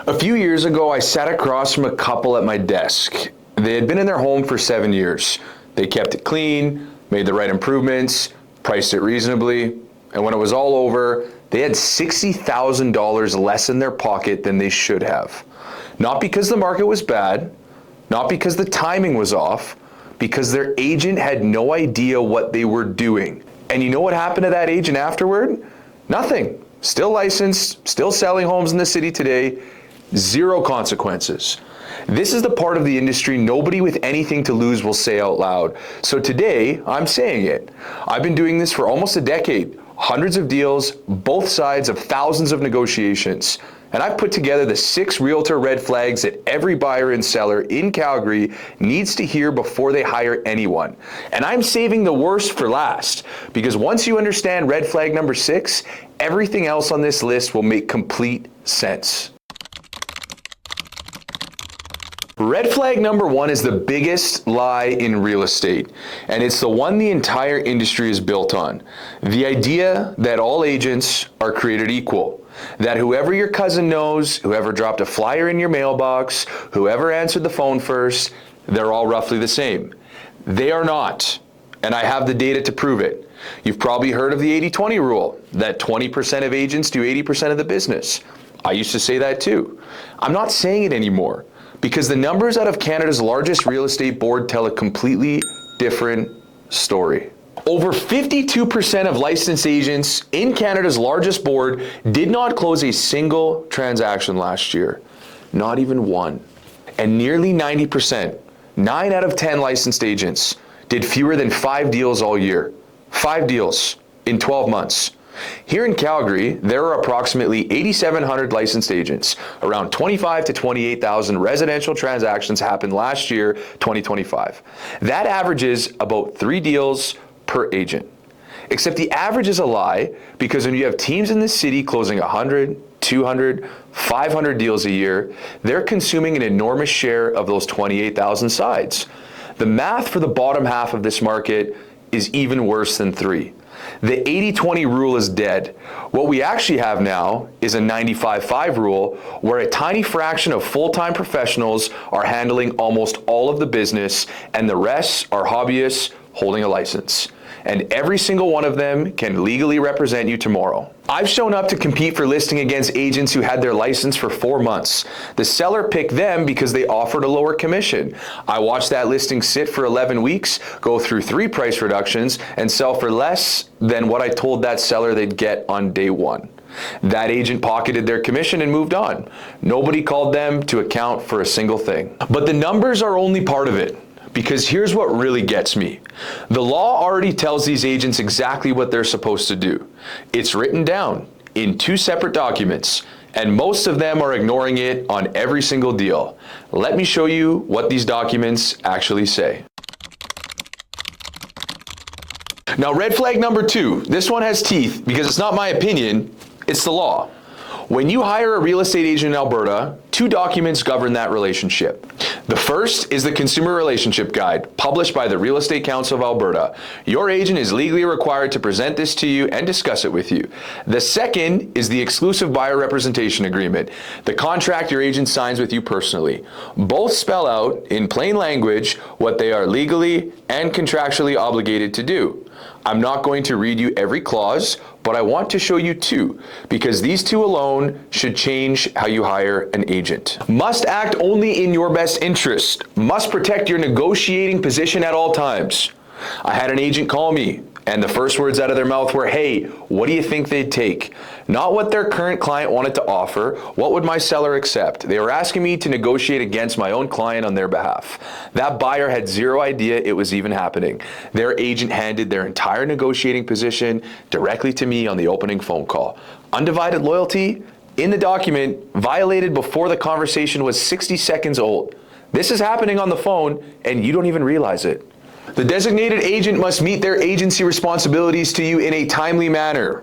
A few years ago, I sat across from a couple at my desk. They had been in their home for 7 years. They kept it clean, made the right improvements, priced it reasonably, and when it was all over, they had $60,000 less in their pocket than they should have. Not because the market was bad, not because the timing was off, because their agent had no idea what they were doing. And you know what happened to that agent afterward? Nothing. Still licensed, still selling homes in the city today, zero consequences. This is the part of the industry nobody with anything to lose will say out loud. So today, I'm saying it. I've been doing this for almost a decade, hundreds of deals, both sides of thousands of negotiations. And I've put together the 6 realtor red flags that every buyer and seller in Calgary needs to hear before they hire anyone. And I'm saving the worst for last, because once you understand red flag number 6, everything else on this list will make complete sense. Red flag number 1 is the biggest lie in real estate, and it's the one the entire industry is built on. The idea that all agents are created equal. That whoever your cousin knows, whoever dropped a flyer in your mailbox, whoever answered the phone first, they're all roughly the same. They are not, and I have the data to prove it. You've probably heard of the 80-20 rule, that 20% of agents do 80% of the business. I used to say that too. I'm not saying it anymore, because the numbers out of Canada's largest real estate board tell a completely different story. Over 52% of licensed agents in Canada's largest board did not close a single transaction last year, not even one. And nearly 90%, 9 out of 10 licensed agents, did fewer than 5 deals all year. 5 deals in 12 months. Here in Calgary, there are approximately 8,700 licensed agents. Around 25 to 28,000 residential transactions happened last year, 2025. That averages about 3 deals per agent. Except the average is a lie, because when you have teams in the city closing 100, 200, 500 deals a year, they're consuming an enormous share of those 28,000 sides. The math for the bottom half of this market is even worse than 3. The 80-20 rule is dead. What we actually have now is a 95-5 rule, where a tiny fraction of full-time professionals are handling almost all of the business, and the rest are hobbyists holding a license. And every single one of them can legally represent you tomorrow. I've shown up to compete for listing against agents who had their license for 4 months. The seller picked them because they offered a lower commission. I watched that listing sit for 11 weeks, go through 3 price reductions, and sell for less than what I told that seller they'd get on day 1. That agent pocketed their commission and moved on. Nobody called them to account for a single thing. But the numbers are only part of it. Because here's what really gets me. The law already tells these agents exactly what they're supposed to do. It's written down in 2 separate documents, and most of them are ignoring it on every single deal. Let me show you what these documents actually say. Now, red flag number 2, this one has teeth because it's not my opinion, it's the law. When you hire a real estate agent in Alberta, 2 documents govern that relationship. The first is the Consumer Relationship Guide, published by the Real Estate Council of Alberta. Your agent is legally required to present this to you and discuss it with you. The second is the Exclusive Buyer Representation Agreement, the contract your agent signs with you personally. Both spell out, in plain language, what they are legally and contractually obligated to do. I'm not going to read you every clause, but I want to show you 2, because these 2 alone should change how you hire an agent. Must act only in your best interest. Must protect your negotiating position at all times. I had an agent call me, and the first words out of their mouth were, "Hey, what do you think they'd take?" Not what their current client wanted to offer. What would my seller accept? They were asking me to negotiate against my own client on their behalf. That buyer had zero idea it was even happening. Their agent handed their entire negotiating position directly to me on the opening phone call. Undivided loyalty in the document violated before the conversation was 60 seconds old. This is happening on the phone, and you don't even realize it. The designated agent must meet their agency responsibilities to you in a timely manner.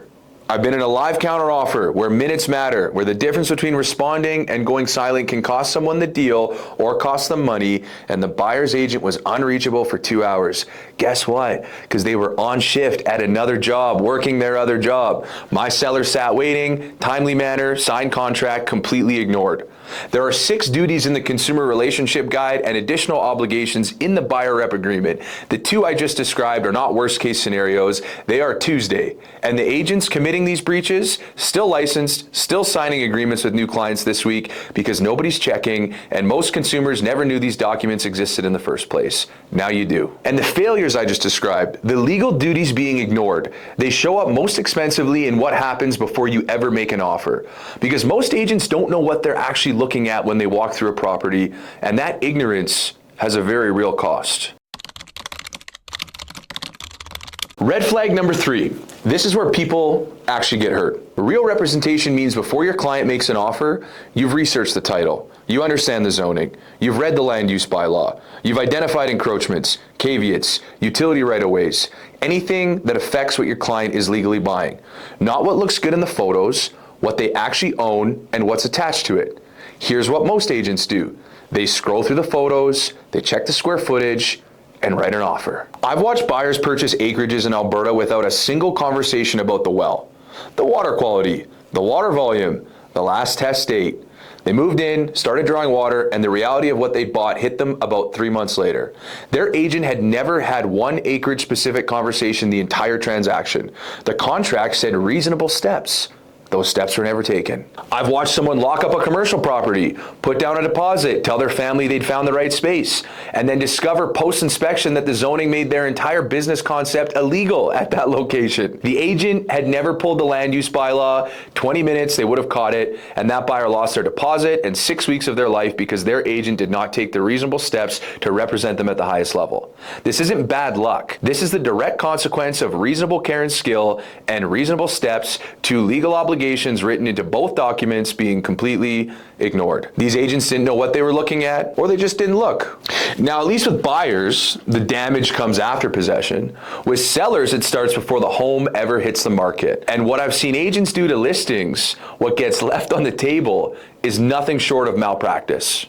I've been in a live counteroffer where minutes matter, where the difference between responding and going silent can cost someone the deal or cost them money, and the buyer's agent was unreachable for 2 hours. Guess what? Because they were on shift at another job, working their other job. My seller sat waiting, timely manner, signed contract, completely ignored. There are 6 duties in the Consumer Relationship Guide and additional obligations in the buyer rep agreement. The 2 I just described are not worst case scenarios, they are Tuesday. And the agents committing these breaches, still licensed, still signing agreements with new clients this week because nobody's checking and most consumers never knew these documents existed in the first place. Now you do. And the failures I just described, the legal duties being ignored, they show up most expensively in what happens before you ever make an offer. Because most agents don't know what they're actually looking at when they walk through a property, and that ignorance has a very real cost. Red flag number 3. This is where people actually get hurt. Real representation means before your client makes an offer, you've researched the title, you understand the zoning, you've read the land use bylaw, you've identified encroachments, caveats, utility right-of-ways, anything that affects what your client is legally buying. Not what looks good in the photos, what they actually own, and what's attached to it. Here's what most agents do. They scroll through the photos, they check the square footage, and write an offer. I've watched buyers purchase acreages in Alberta without a single conversation about the well, the water quality, the water volume, the last test date. They moved in, started drawing water, and the reality of what they bought hit them about 3 months later. Their agent had never had one acreage-specific conversation the entire transaction. The contract said reasonable steps. Those steps were never taken. I've watched someone lock up a commercial property, put down a deposit, tell their family they'd found the right space, and then discover post-inspection that the zoning made their entire business concept illegal at that location. The agent had never pulled the land use bylaw. 20 minutes, they would have caught it, and that buyer lost their deposit and 6 weeks of their life because their agent did not take the reasonable steps to represent them at the highest level. This isn't bad luck. This is the direct consequence of reasonable care and skill and reasonable steps to legal obligations written into both documents being completely ignored. These agents didn't know what they were looking at, or they just didn't look. Now, at least with buyers, the damage comes after possession. With sellers, it starts before the home ever hits the market. And what I've seen agents do to listings, what gets left on the table, is nothing short of malpractice.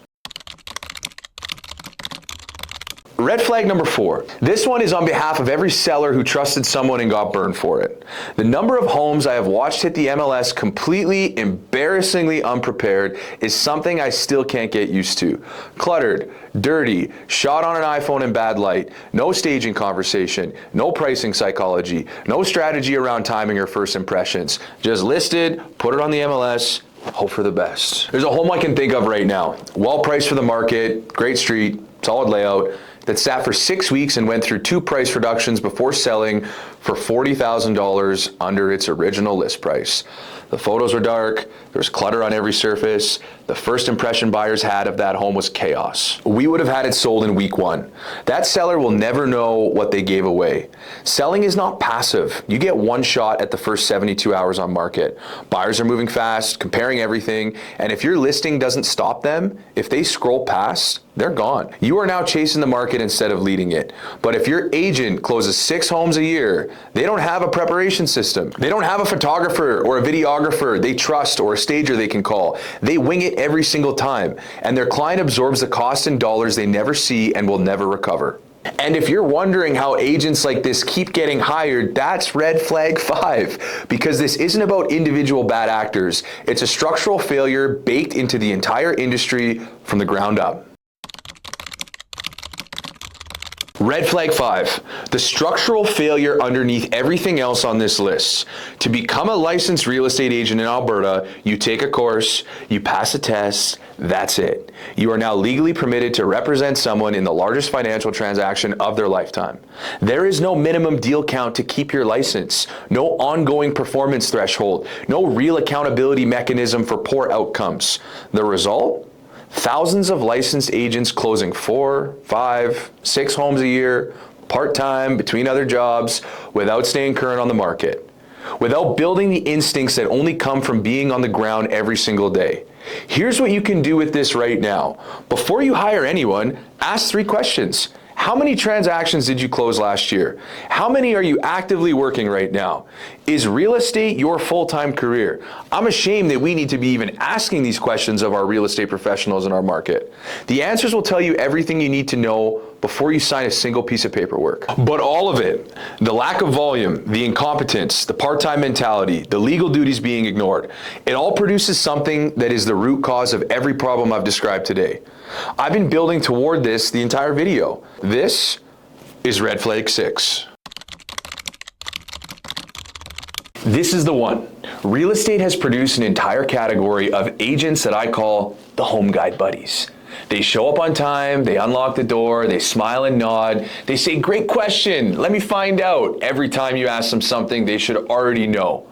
Red flag number 4. This one is on behalf of every seller who trusted someone and got burned for it. The number of homes I have watched hit the MLS completely embarrassingly unprepared is something I still can't get used to. Cluttered, dirty, shot on an iPhone in bad light, no staging conversation, no pricing psychology, no strategy around timing or first impressions. Just listed, put it on the MLS, hope for the best. There's a home I can think of right now. Well priced for the market, great street, solid layout, that sat for 6 weeks and went through 2 price reductions before selling for $40,000 under its original list price. The photos were dark, there was clutter on every surface. The first impression buyers had of that home was chaos. We would have had it sold in week 1. That seller will never know what they gave away. Selling is not passive. You get one shot at the first 72 hours on market. Buyers are moving fast, comparing everything, and if your listing doesn't stop them, if they scroll past, they're gone. You are now chasing the market instead of leading it. But if your agent closes 6 homes a year, they don't have a preparation system. They don't have a photographer or a videographer they trust or a stager they can call. They wing it every single time, and their client absorbs the cost in dollars they never see and will never recover. And if you're wondering how agents like this keep getting hired, that's red flag 5, because this isn't about individual bad actors. It's a structural failure baked into the entire industry from the ground up. Red flag 5, the structural failure underneath everything else on this list. To become a licensed real estate agent in Alberta, you take a course, you pass a test, that's it. You are now legally permitted to represent someone in the largest financial transaction of their lifetime. There is no minimum deal count to keep your license, no ongoing performance threshold, no real accountability mechanism for poor outcomes. The result? Thousands of licensed agents closing 4, 5, 6 homes a year, part-time, between other jobs, without staying current on the market, without building the instincts that only come from being on the ground every single day. Here's what you can do with this right now. Before you hire anyone, ask 3 questions. How many transactions did you close last year? How many are you actively working right now? Is real estate your full-time career? I'm ashamed that we need to be even asking these questions of our real estate professionals in our market. The answers will tell you everything you need to know before you sign a single piece of paperwork. But all of it, the lack of volume, the incompetence, the part-time mentality, the legal duties being ignored, it all produces something that is the root cause of every problem I've described today. I've been building toward this the entire video. This is red flag 6. This is the one. Real estate has produced an entire category of agents that I call the home guide buddies. They show up on time, they unlock the door, they smile and nod, they say, "Great question, let me find out." Every time you ask them something they should already know.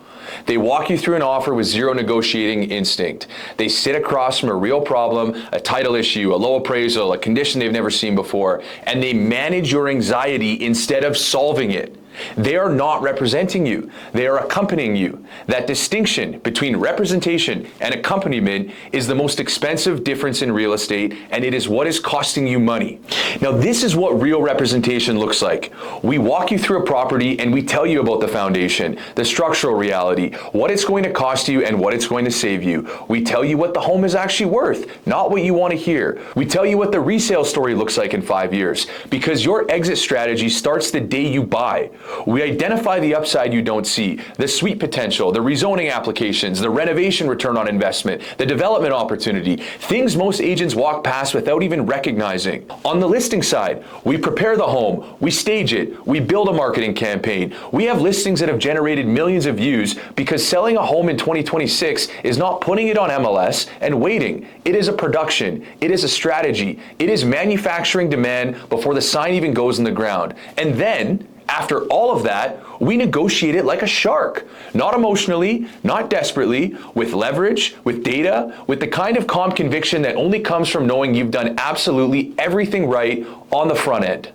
They walk you through an offer with zero negotiating instinct. They sit across from a real problem, a title issue, a low appraisal, a condition they've never seen before, and they manage your anxiety instead of solving it. They are not representing you. They are accompanying you. That distinction between representation and accompaniment is the most expensive difference in real estate, and it is what is costing you money. Now, this is what real representation looks like. We walk you through a property and we tell you about the foundation, the structural reality, what it's going to cost you and what it's going to save you. We tell you what the home is actually worth, not what you want to hear. We tell you what the resale story looks like in 5 years, because your exit strategy starts the day you buy. We identify the upside you don't see, the suite potential, the rezoning applications, the renovation return on investment, the development opportunity, things most agents walk past without even recognizing. On the listing side, we prepare the home, we stage it, we build a marketing campaign. We have listings that have generated millions of views because selling a home in 2026 is not putting it on MLS and waiting. It is a production, it is a strategy, it is manufacturing demand before the sign even goes in the ground. And then, after all of that, we negotiate it like a shark. Not emotionally, not desperately, with leverage, with data, with the kind of calm conviction that only comes from knowing you've done absolutely everything right on the front end.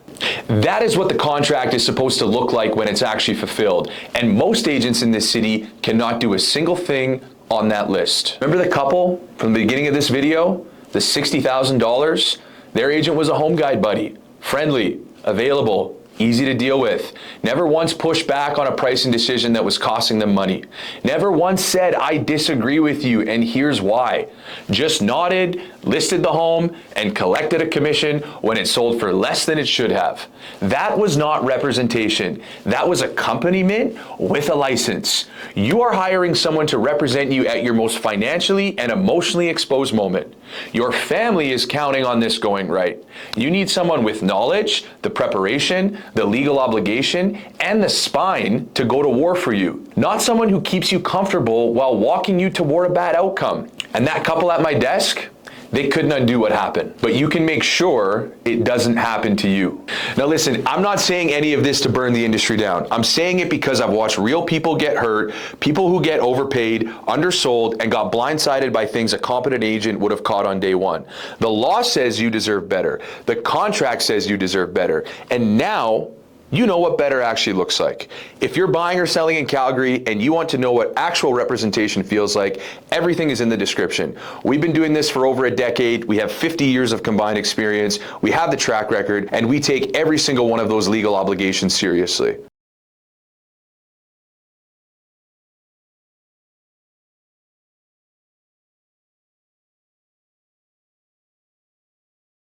That is what the contract is supposed to look like when it's actually fulfilled. And most agents in this city cannot do a single thing on that list. Remember the couple from the beginning of this video? The $60,000? Their agent was a home guide buddy. Friendly, available, easy to deal with. Never once pushed back on a pricing decision that was costing them money. Never once said, "I disagree with you and here's why." Just nodded, listed the home, and collected a commission when it sold for less than it should have. That was not representation. That was accompaniment with a license. You are hiring someone to represent you at your most financially and emotionally exposed moment. Your family is counting on this going right. You need someone with knowledge, the preparation, the legal obligation, and the spine to go to war for you. Not someone who keeps you comfortable while walking you toward a bad outcome. And that couple at my desk, they couldn't undo what happened, but you can make sure it doesn't happen to you. Now listen, I'm not saying any of this to burn the industry down. I'm saying it because I've watched real people get hurt, people who get overpaid, undersold, and got blindsided by things a competent agent would have caught on day one. The law says you deserve better. The contract says you deserve better. And now, you know what better actually looks like. If you're buying or selling in Calgary and you want to know what actual representation feels like, everything is in the description. We've been doing this for over a decade. We have 50 years of combined experience. We have the track record, and we take every single one of those legal obligations seriously.